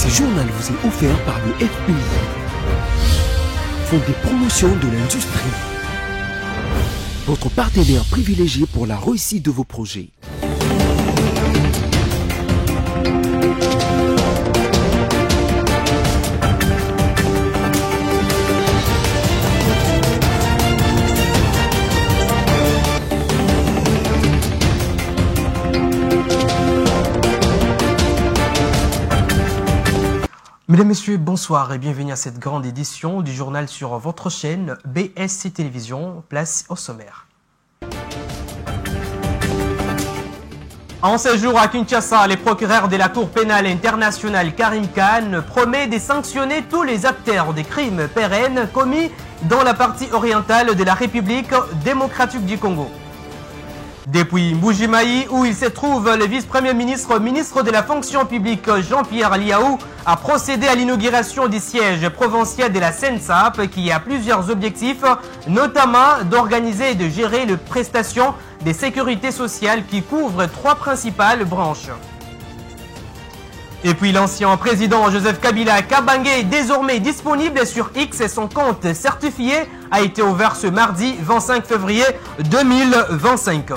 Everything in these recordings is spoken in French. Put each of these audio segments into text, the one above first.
Ce journal vous est offert par le FPI, Fonds des promotions de l'industrie, votre partenaire privilégié pour la réussite de vos projets. Mesdames, Messieurs, bonsoir et bienvenue à cette grande édition du journal sur votre chaîne BSC Télévision, place au sommaire. En séjour à Kinshasa, les procureurs de la Cour pénale internationale Karim Khan promet de sanctionner tous les acteurs des crimes pérennes commis dans la partie orientale de la République démocratique du Congo. Depuis Mbujimayi, où il se trouve, le vice-premier ministre de la fonction publique Jean-Pierre Liaou a procédé à l'inauguration du siège provincial de la SENSAP qui a plusieurs objectifs, notamment d'organiser et de gérer les prestations de sécurité sociale qui couvrent 3 principales branches. Et puis l'ancien président Joseph Kabila Kabange est désormais disponible sur X et son compte certifié a été ouvert ce mardi 25 février 2025.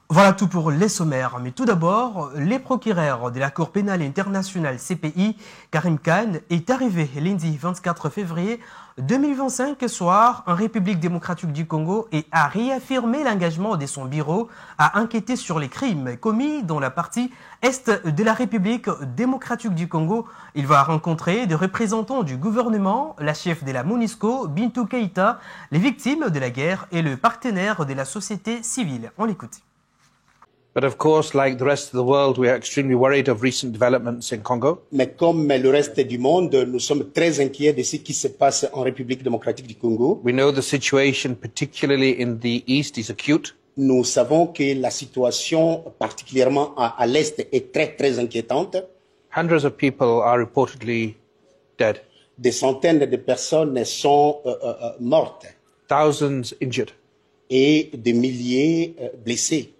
Voilà tout pour les sommaires, mais tout d'abord, les procureurs de la Cour pénale internationale CPI, Karim Khan, est arrivé lundi 24 février 2025 soir en République démocratique du Congo et a réaffirmé l'engagement de son bureau à enquêter sur les crimes commis dans la partie est de la République démocratique du Congo. Il va rencontrer des représentants du gouvernement, la chef de la MONUSCO, Bintou Keïta, les victimes de la guerre et le partenaire de la société civile. On l'écoute. But of course, like the rest of the world, we are extremely worried of recent developments in Congo. Mais comme le reste du monde, nous sommes très inquiets de ce qui se passe en République démocratique du Congo. We know the situation, particularly in the east, is acute. Nous savons que la situation, particulièrement à l'est, est très inquiétante. Hundreds of people are reportedly dead. Des centaines de personnes sont mortes. Thousands injured. Et des milliers blessés.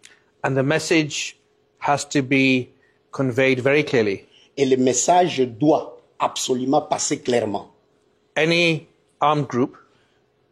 And the message has to be conveyed very clearly. Et le message doit absolument passer clairement. Any armed group,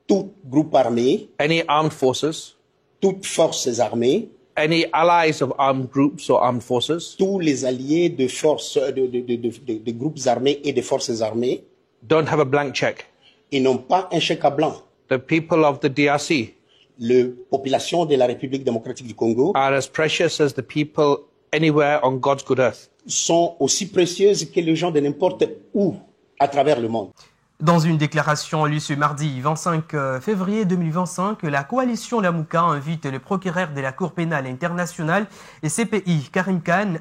tout groupe armé, any armed forces, toutes forces armées, any allies of armed groups or armed forces, tous les alliés de forces, de groupes armés et de forces armées, don't have a blank check. Ils n'ont pas un chèque à blanc. The people of the DRC, les populations de la République démocratique du Congo are as precious as the people anywhere on God's good earth. Sont aussi précieuses que les gens de n'importe où à travers le monde. Dans une déclaration lue ce mardi 25 février 2025, la coalition Lamouka invite le procureur de la Cour pénale internationale et CPI Karim Khan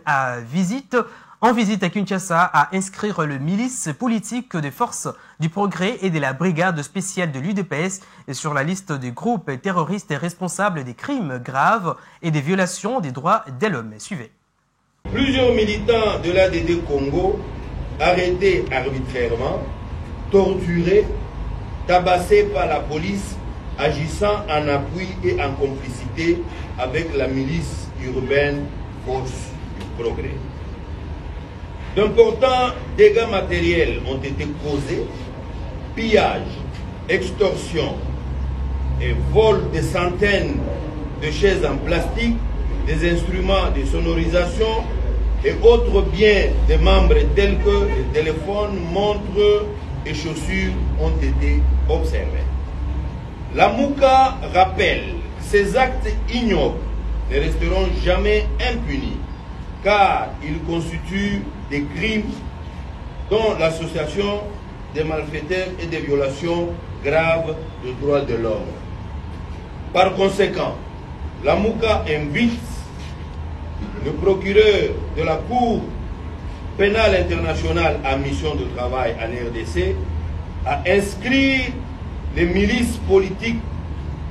en visite à Kinshasa à inscrire le milice politique des forces du progrès et de la brigade spéciale de l'UDPS sur la liste des groupes terroristes responsables des crimes graves et des violations des droits de l'homme. Suivez. Plusieurs militants de l'ADD Congo arrêtés arbitrairement, torturés, tabassés par la police agissant en appui et en complicité avec la milice urbaine Force du Progrès. D'importants dégâts matériels ont été causés, pillage, extorsion et vol de centaines de chaises en plastique, des instruments de sonorisation et autres biens des membres tels que les téléphones, montres et chaussures ont été observés. La Mouka rappelle que ces actes ignobles ne resteront jamais impunis car ils constituent des crimes dont l'association des malfaiteurs et des violations graves des droits de l'homme. Par conséquent, la Mouka invite le procureur de la Cour pénale internationale à mission de travail en RDC à inscrire les milices politiques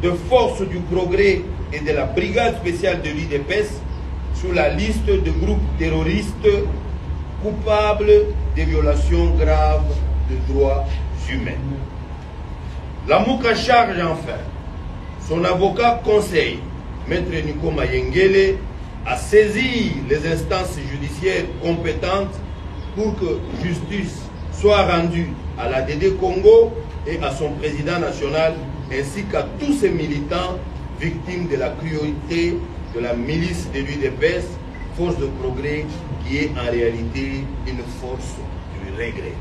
de force du progrès et de la brigade spéciale de l'UDPS sur la liste de groupes terroristes coupables de violations graves des droits humains. La Mouka charge enfin son avocat conseil, Maître Nico Mayengele, à saisir les instances judiciaires compétentes pour que justice soit rendue à la DD Congo et à son président national, ainsi qu'à tous ces militants victimes de la cruauté de la milice de l'UDPS, force de progrès qui est en réalité une force du regret.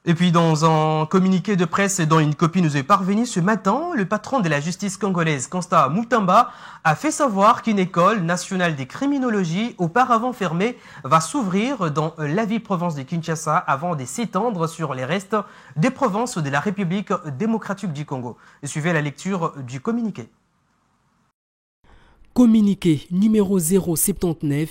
Et puis dans un communiqué de presse dont une copie nous est parvenue ce matin, le patron de la justice congolaise, Constant Mutamba, a fait savoir qu'une école nationale de criminologie, auparavant fermée, va s'ouvrir dans la ville-province de Kinshasa avant de s'étendre sur les restes des provinces de la République démocratique du Congo. Suivez la lecture du communiqué. Communiqué numéro 079.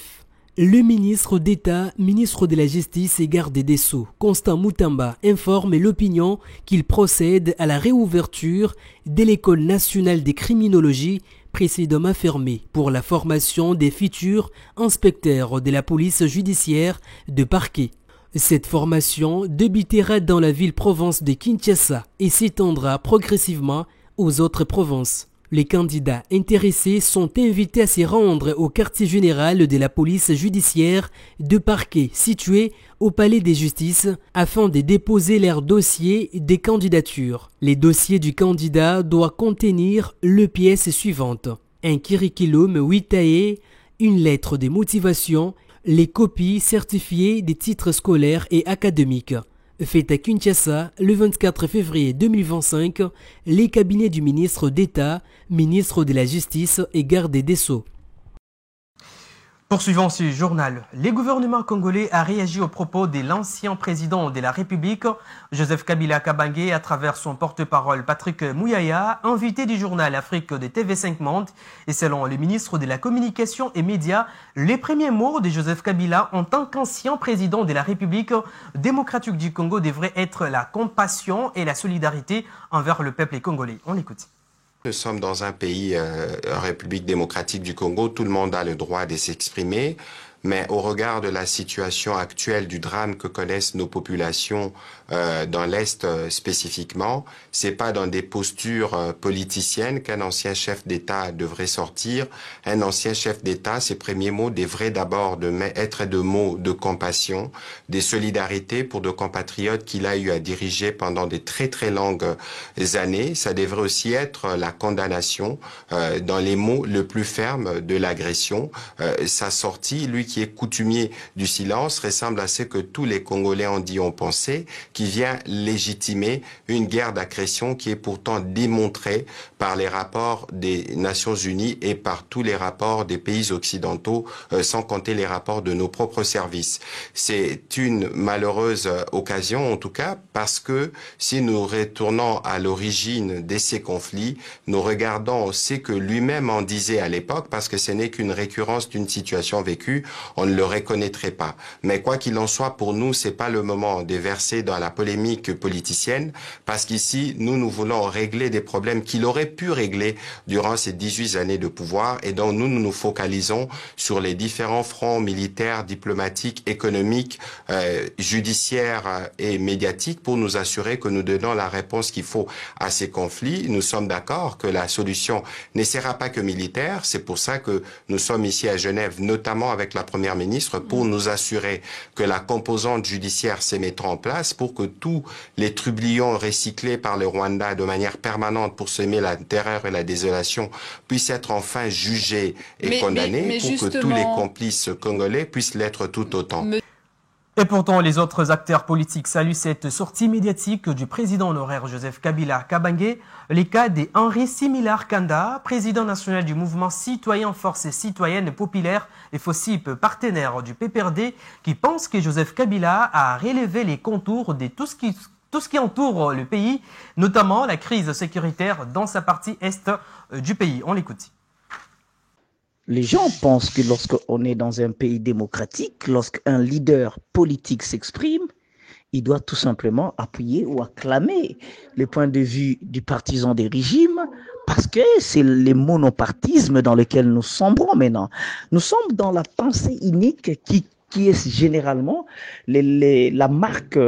Le ministre d'État, ministre de la Justice et garde des Sceaux, Constant Mutamba, informe l'opinion qu'il procède à la réouverture de l'École nationale de criminologie précédemment fermée pour la formation des futurs inspecteurs de la police judiciaire de parquet. Cette formation débutera dans la ville-province de Kinshasa et s'étendra progressivement aux autres provinces. Les candidats intéressés sont invités à s'y rendre au quartier général de la police judiciaire de parquet situé au palais des justices afin de déposer leur dossier des candidatures. Les dossiers du candidat doivent contenir les pièces suivantes: un curriculum vitae, une lettre de motivation, les copies certifiées des titres scolaires et académiques. Fait à Kinshasa le 24 février 2025, les cabinets du ministre d'État, ministre de la Justice et garde des Sceaux. Poursuivons ce journal. Le gouvernement congolais a réagi aux propos de l'ancien président de la République, Joseph Kabila Kabange, à travers son porte-parole Patrick Mouyaya, invité du journal Afrique de TV5 Monde. Et selon le ministre de la Communication et Médias, les premiers mots de Joseph Kabila en tant qu'ancien président de la République démocratique du Congo devraient être la compassion et la solidarité envers le peuple congolais. On l'écoute. Nous sommes dans un pays, République démocratique du Congo, tout le monde a le droit de s'exprimer, mais au regard de la situation actuelle du drame que connaissent nos populations dans l'Est spécifiquement, c'est pas dans des postures politiciennes qu'un ancien chef d'État devrait sortir. Un ancien chef d'État, ses premiers mots devraient d'abord être de mots de compassion, de solidarité pour de compatriotes qu'il a eu à diriger pendant de très très longues années. Ça devrait aussi être la condamnation dans les mots le plus fermes de l'agression. Sa sortie, lui qui est coutumier du silence, ressemble à ce que tous les Congolais ont dit, ont pensé, qui vient légitimer une guerre d'agression qui est pourtant démontrée par les rapports des Nations Unies et par tous les rapports des pays occidentaux, sans compter les rapports de nos propres services. C'est une malheureuse occasion, en tout cas, parce que si nous retournons à l'origine de ces conflits, nous regardons ce que lui-même en disait à l'époque, parce que ce n'est qu'une récurrence d'une situation vécue, on ne le reconnaîtrait pas. Mais quoi qu'il en soit, pour nous, c'est pas le moment de verser dans la polémique politicienne, parce qu'ici, nous voulons régler des problèmes qu'il aurait pu régler durant ces 18 années de pouvoir, et donc nous nous focalisons sur les différents fronts militaires, diplomatiques, économiques, judiciaires et médiatiques pour nous assurer que nous donnons la réponse qu'il faut à ces conflits. Nous sommes d'accord que la solution ne sera pas que militaire, c'est pour ça que nous sommes ici à Genève, notamment avec la Première ministre, pour nous assurer que la composante judiciaire se mettra en place pour que tous les trublions recyclés par le Rwanda de manière permanente pour semer la terreur et la désolation puissent être enfin jugés et condamnés, pour que tous les complices congolais puissent l'être tout autant. Et pourtant, les autres acteurs politiques saluent cette sortie médiatique du président honoraire Joseph Kabila Kabange. Les cas d'Henri Similar Kanda, président national du mouvement citoyen Force citoyenne populaire et FOCIP, partenaire du PPRD, qui pense que Joseph Kabila a relevé les contours de tout ce qui entoure le pays, notamment la crise sécuritaire dans sa partie est du pays. On l'écoute. Les gens pensent que lorsqu'on est dans un pays démocratique, lorsqu'un leader politique s'exprime, il doit tout simplement appuyer ou acclamer le point de vue du partisan des régimes, parce que c'est le monopartisme dans lequel nous sombrons maintenant. Nous sommes dans la pensée unique qui est généralement la marque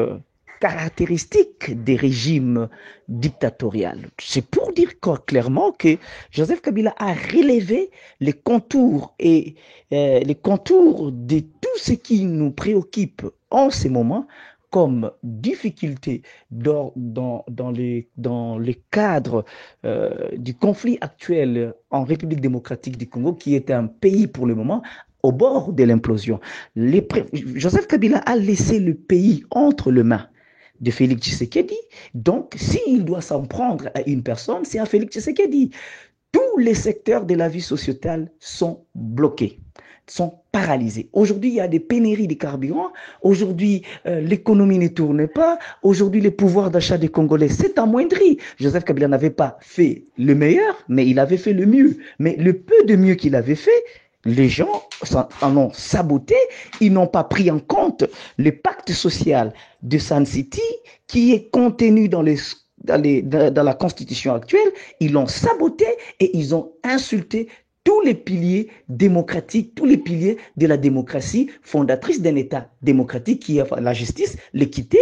caractéristique des régimes dictatoriaux. C'est pour dire clairement que Joseph Kabila a relevé les contours et les contours de tout ce qui nous préoccupe en ce moment comme difficulté dans le cadre du conflit actuel en République démocratique du Congo, qui est un pays pour le moment au bord de l'implosion. Joseph Kabila a laissé le pays entre les mains de Félix Tshisekedi. Donc, s'il doit s'en prendre à une personne, c'est à Félix Tshisekedi. Tous les secteurs de la vie sociétale sont bloqués, sont paralysés. Aujourd'hui, il y a des pénuries de carburant. Aujourd'hui, l'économie ne tourne pas. Aujourd'hui, le pouvoir d'achat des Congolais s'est amoindri. Joseph Kabila n'avait pas fait le meilleur, mais il avait fait le mieux. Mais le peu de mieux qu'il avait fait, les gens en ont saboté, ils n'ont pas pris en compte le pacte social de Sun City qui est contenu dans la constitution actuelle. Ils l'ont saboté et ils ont insulté tous les piliers démocratiques, tous les piliers de la démocratie fondatrice d'un État démocratique qui est la justice, l'équité,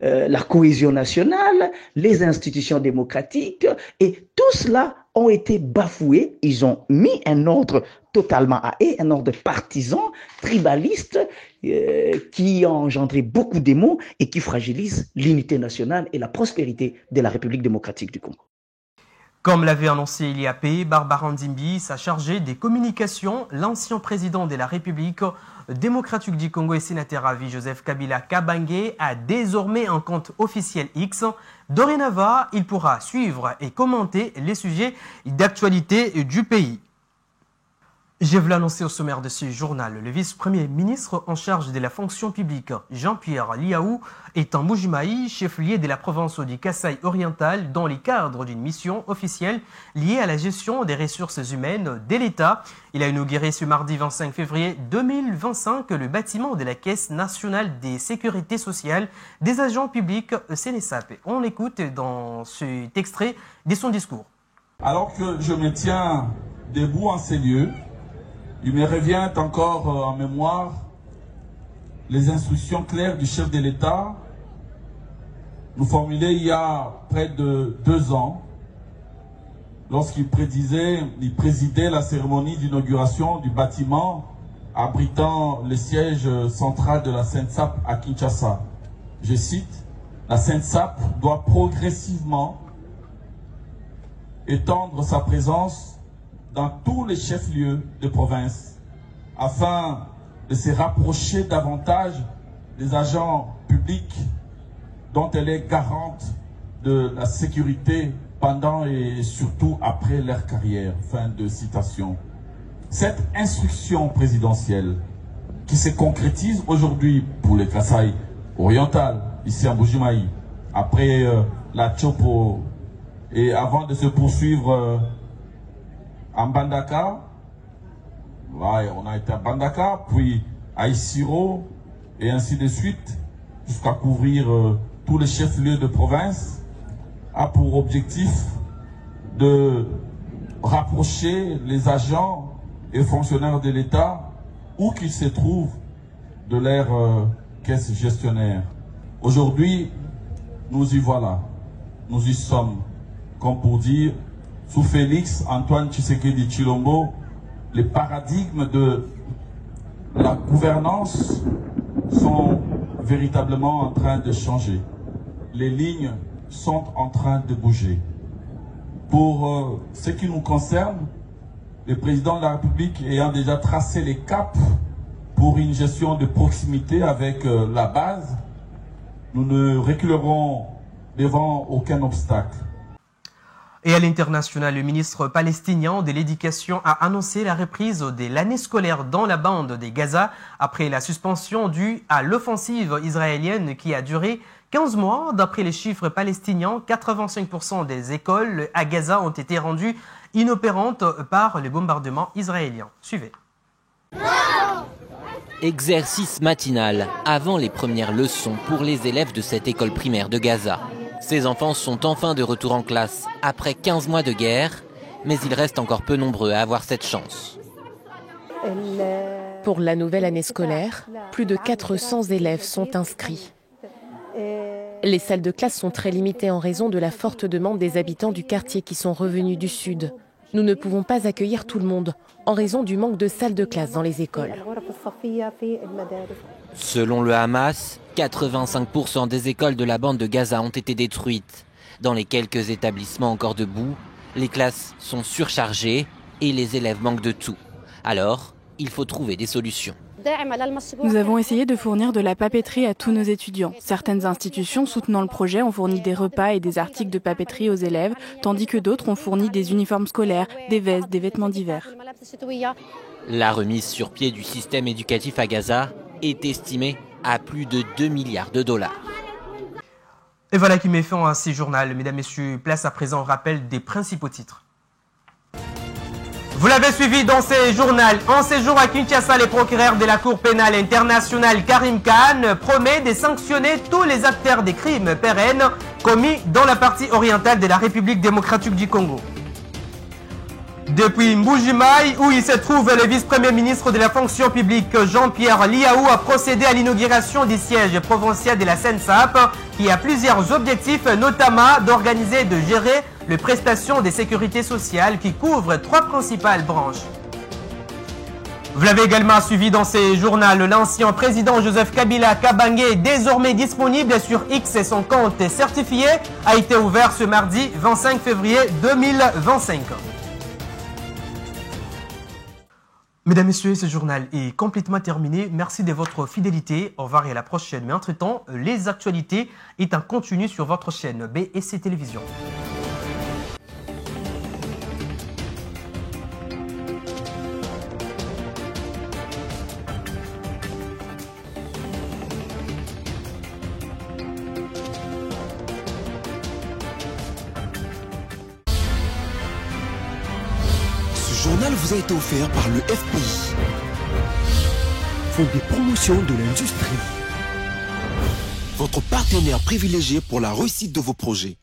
la cohésion nationale, les institutions démocratiques, et tout cela ont été bafoués. Ils ont mis un ordre totalement un ordre partisan, tribaliste, qui a engendré beaucoup d'émaux et qui fragilise l'unité nationale et la prospérité de la République démocratique du Congo. Comme l'avait annoncé il y a peu, Barbara Ndimbi, sa chargée des communications, l'ancien président de la République démocratique du Congo et sénateur à vie Joseph Kabila Kabange a désormais un compte officiel X. Dorénavant, il pourra suivre et commenter les sujets d'actualité du pays. Je vous l'annoncer au sommaire de ce journal. Le vice-premier ministre en charge de la fonction publique, Jean-Pierre Liaou, est en Mbuji-Mayi, chef-lieu de la province du Kasaï oriental, dans le cadre d'une mission officielle liée à la gestion des ressources humaines de l'État. Il a inauguré ce mardi 25 février 2025 le bâtiment de la Caisse nationale des sécurités sociales des agents publics CNSAP. On l'écoute dans cet extrait de son discours. Alors que je me tiens debout en ces lieux, il me revient encore en mémoire les instructions claires du chef de l'État, nous formulées il y a près de 2 ans, lorsqu'il présidait la cérémonie d'inauguration du bâtiment abritant le siège central de la CNSAP à Kinshasa. Je cite, « La CNSAP doit progressivement étendre sa présence dans tous les chefs-lieux de province, afin de se rapprocher davantage des agents publics dont elle est garante de la sécurité pendant et surtout après leur carrière. » Fin de citation. Cette instruction présidentielle qui se concrétise aujourd'hui pour le Kasaï oriental, ici à Mbuji-Mayi, après la Tchopo et avant de se poursuivre à Mbandaka, ouais, on a été à Mbandaka, puis à Isiro, et ainsi de suite, jusqu'à couvrir tous les chefs-lieux de province, a pour objectif de rapprocher les agents et fonctionnaires de l'État, où qu'ils se trouvent, de leur caisse gestionnaire. Aujourd'hui, nous y voilà, nous y sommes, comme pour dire, sous Félix Antoine Tshisekedi Tshilombo, les paradigmes de la gouvernance sont véritablement en train de changer. Les lignes sont en train de bouger. Pour ce qui nous concerne, le président de la République ayant déjà tracé les caps pour une gestion de proximité avec la base, nous ne reculerons devant aucun obstacle. Et à l'international, le ministre palestinien de l'Éducation a annoncé la reprise de l'année scolaire dans la bande de Gaza après la suspension due à l'offensive israélienne qui a duré 15 mois. D'après les chiffres palestiniens, 85% des écoles à Gaza ont été rendues inopérantes par les bombardements israéliens. Suivez. Exercice matinal avant les premières leçons pour les élèves de cette école primaire de Gaza. Ces enfants sont enfin de retour en classe après 15 mois de guerre, mais ils restent encore peu nombreux à avoir cette chance. Pour la nouvelle année scolaire, plus de 400 élèves sont inscrits. Les salles de classe sont très limitées en raison de la forte demande des habitants du quartier qui sont revenus du sud. Nous ne pouvons pas accueillir tout le monde en raison du manque de salles de classe dans les écoles. Selon le Hamas, 85% des écoles de la bande de Gaza ont été détruites. Dans les quelques établissements encore debout, les classes sont surchargées et les élèves manquent de tout. Alors, il faut trouver des solutions. Nous avons essayé de fournir de la papeterie à tous nos étudiants. Certaines institutions soutenant le projet ont fourni des repas et des articles de papeterie aux élèves, tandis que d'autres ont fourni des uniformes scolaires, des vestes, des vêtements d'hiver. La remise sur pied du système éducatif à Gaza est estimée à plus de 2 milliards de dollars. Et voilà qui met fin à ce journal. Mesdames, Messieurs, place à présent au rappel des principaux titres. Vous l'avez suivi dans ce journal. En séjour à Kinshasa, les procureurs de la Cour pénale internationale Karim Khan promet de sanctionner tous les acteurs des crimes pérennes commis dans la partie orientale de la République démocratique du Congo. Depuis Mbuji-Mayi, où il se trouve, le vice-premier ministre de la fonction publique Jean-Pierre Liaou a procédé à l'inauguration du siège provincial de la SENSAP qui a plusieurs objectifs, notamment d'organiser et de gérer les prestations de sécurité sociale qui couvrent 3 principales branches. Vous l'avez également suivi dans ce journal, l'ancien président Joseph Kabila Kabange est désormais disponible sur X et son compte certifié a été ouvert ce mardi 25 février 2025. Mesdames, Messieurs, ce journal est complètement terminé. Merci de votre fidélité. Au revoir et à la prochaine. Mais entre-temps, les actualités est en continu sur votre chaîne BSC Télévision. Ce journal vous a été offert par le FPI, Fonds de promotion de l'industrie, votre partenaire privilégié pour la réussite de vos projets.